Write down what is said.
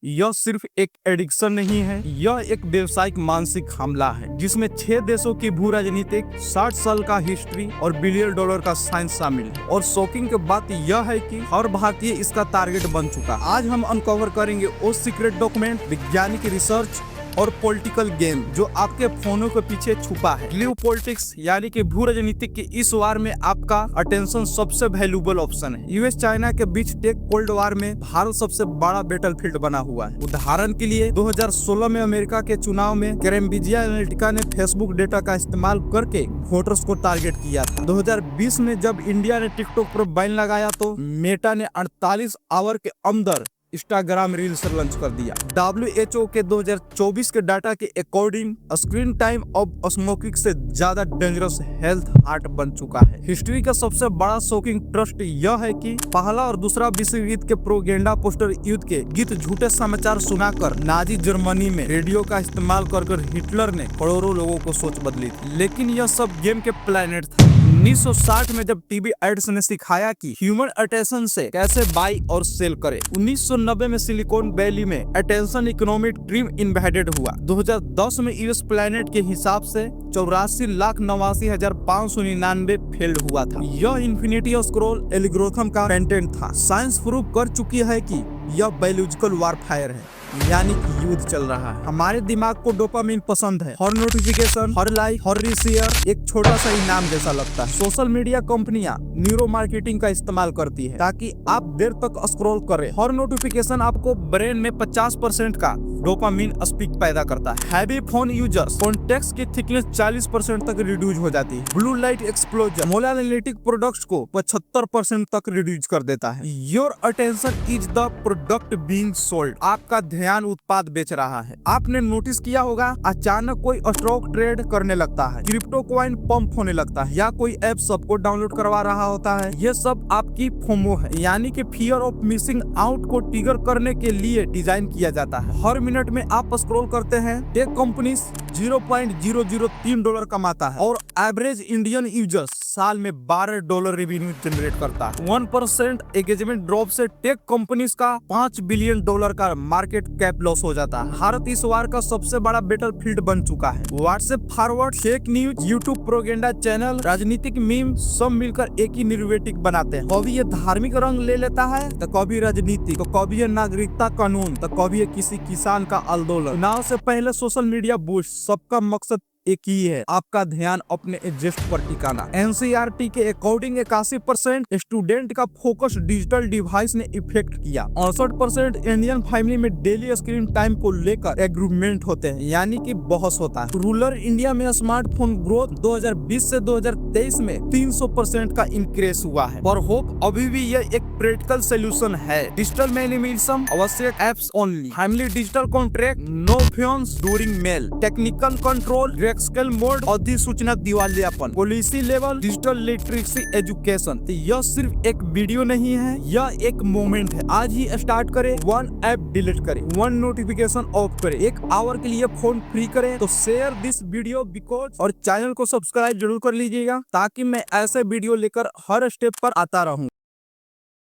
यह सिर्फ एक एडिक्शन नहीं है, यह एक व्यवसायिक मानसिक हमला है जिसमें 6 देशों की भू राजनीतिक, 60 साल का हिस्ट्री और बिलियन डॉलर का साइंस शामिल है। और शॉकिंग की बात यह है कि हर भारतीय इसका टारगेट बन चुका। आज हम अनकवर करेंगे वो सीक्रेट डॉक्यूमेंट, वैज्ञानिक रिसर्च और पॉलिटिकल गेम जो आपके फोनों के पीछे छुपा है। ब्लू पॉलिटिक्स यानी कि भू राजनीतिक के इस वार में आपका अटेंशन सबसे वैल्यूएबल ऑप्शन है। यूएस चाइना के बीच टेक कोल्ड वार में भारत सबसे बड़ा बैटलफील्ड बना हुआ है। उदाहरण के लिए 2016 में अमेरिका के चुनाव में कैम्ब्रिज एनालिटिका ने फेसबुक डेटा का इस्तेमाल करके वोटर्स को टारगेट किया था। 2020 में जब इंडिया ने टिकटॉक पर बैन लगाया तो मेटा ने 48 आवर के अंदर इंस्टाग्राम रील्स लॉन्च कर दिया। WHO के 2024 के डाटा के अकॉर्डिंग स्क्रीन टाइम अब स्मोकिंग से ज्यादा डेंजरस हेल्थ हार्ट बन चुका है। हिस्ट्री का सबसे बड़ा शॉकिंग ट्रस्ट यह है कि पहला और दूसरा विश्व युद्ध के प्रोपेगेंडा पोस्टर युद्ध के गीत झूठे समाचार सुनाकर नाजी जर्मनी में रेडियो का इस्तेमाल कर हिटलर ने करोड़ों लोगों को सोच बदली थी। लेकिन यह सब गेम के प्लेनेट था। 1960 में जब टीवी एड्स ने सिखाया कि ह्यूमन अटेंशन से कैसे बाई और सेल करे। 1990 में सिलिकॉन वैली में अटेंशन इकोनॉमिक ड्रीम इन्वेडेड हुआ। 2010 में यूएस प्लेनेट के हिसाब से 84,89,599 फेल्ड हुआ था। यह इन्फिनिटी स्क्रॉल एल्गोरिथम का पेटेंट था। साइंस प्रूव कर चुकी है कि यह बायोलॉजिकल वारफेयर है, यानी कि युद्ध चल रहा है। हमारे दिमाग को डोपामिन पसंद है। हर नोटिफिकेशन, हर लाइक, हर रीशेयर एक छोटा सा इनाम जैसा लगता है। सोशल मीडिया कंपनियां न्यूरो मार्केटिंग का इस्तेमाल करती है ताकि आप देर तक स्क्रॉल करें। हर नोटिफिकेशन आपको ब्रेन में 50% का डोपामिन स्पीक पैदा करता है। हैवी फोन यूजर्स कॉन्टेक्स्ट की थिकनेस 40% तक रिड्यूस हो जाती है। ब्लू लाइट एक्सप्लोजन मोल एनालिटिक प्रोडक्ट्स को 75% तक रिड्यूस कर देता है। Your attention is the product being sold. आपका ध्यान उत्पाद बेच रहा है। आपने नोटिस किया होगा अचानक कोई स्टॉक ट्रेड करने लगता है, क्रिप्टो कॉइन पंप होने लगता है या कोई ऐप सबको डाउनलोड करवा रहा होता है। ये सब आपकी फोमो है, यानी कि फियर ऑफ मिसिंग आउट को ट्रिगर करने के लिए डिजाइन किया जाता है। हर मिनट में आप स्क्रॉल करते हैं। टेक कंपनीज $0.003 कमाता है और एवरेज इंडियन यूजर साल में $12 रेवेन्यू जनरेट करता है। 1% एंगेजमेंट ड्रॉप से टेक कंपनीज का $5 बिलियन का मार्केट कैप लॉस हो जाता है। भारत इस वार का सबसे बड़ा बैटलफील्ड बन चुका है। WhatsApp forward, fake news, YouTube propaganda channel, राजनीतिक मीम सब मिलकर एक ही निर्वेटिक बनाते हैं। कभी ये धार्मिक रंग ले लेता है तो कभी राजनीति, तो कभी ये नागरिकता कानून, तो कभी ये किसी किसान का आंदोलन। चुनाव से पहले सोशल मीडिया बूस्ट, सबका मकसद एक ही है, आपका ध्यान अपने एडजस्ट पर टिकाना। एनसीईआरटी के अकॉर्डिंग 81% स्टूडेंट का फोकस डिजिटल डिवाइस ने इफेक्ट किया। 68% इंडियन फैमिली में डेली स्क्रीन टाइम को लेकर एग्रीमेंट होते हैं, यानी कि बहस होता है। रूरल इंडिया में स्मार्टफोन ग्रोथ 2020 से 2023 में 300% का इंक्रीज हुआ है। पर होप अभी भी यह एक प्रैक्टिकल सोल्यूशन है। डिजिटल मिनिमलिज्म, आवश्यक apps only, family digital contract, no phones during meal, technical control, scale mode, अधिसूचना दिवालियापन, policy level, digital literacy education. तो यह सिर्फ एक वीडियो नहीं है, यह एक मोमेंट है। आज ही स्टार्ट करें, 1 ऐप डिलीट करें, 1 नोटिफिकेशन ऑफ करें, 1 आवर के लिए फोन फ्री करें। तो शेयर दिस वीडियो बिकॉज और चैनल को सब्सक्राइब जरूर कर लीजिएगा ताकि मैं ऐसे वीडियो लेकर हर स्टेप पर आता रहूं।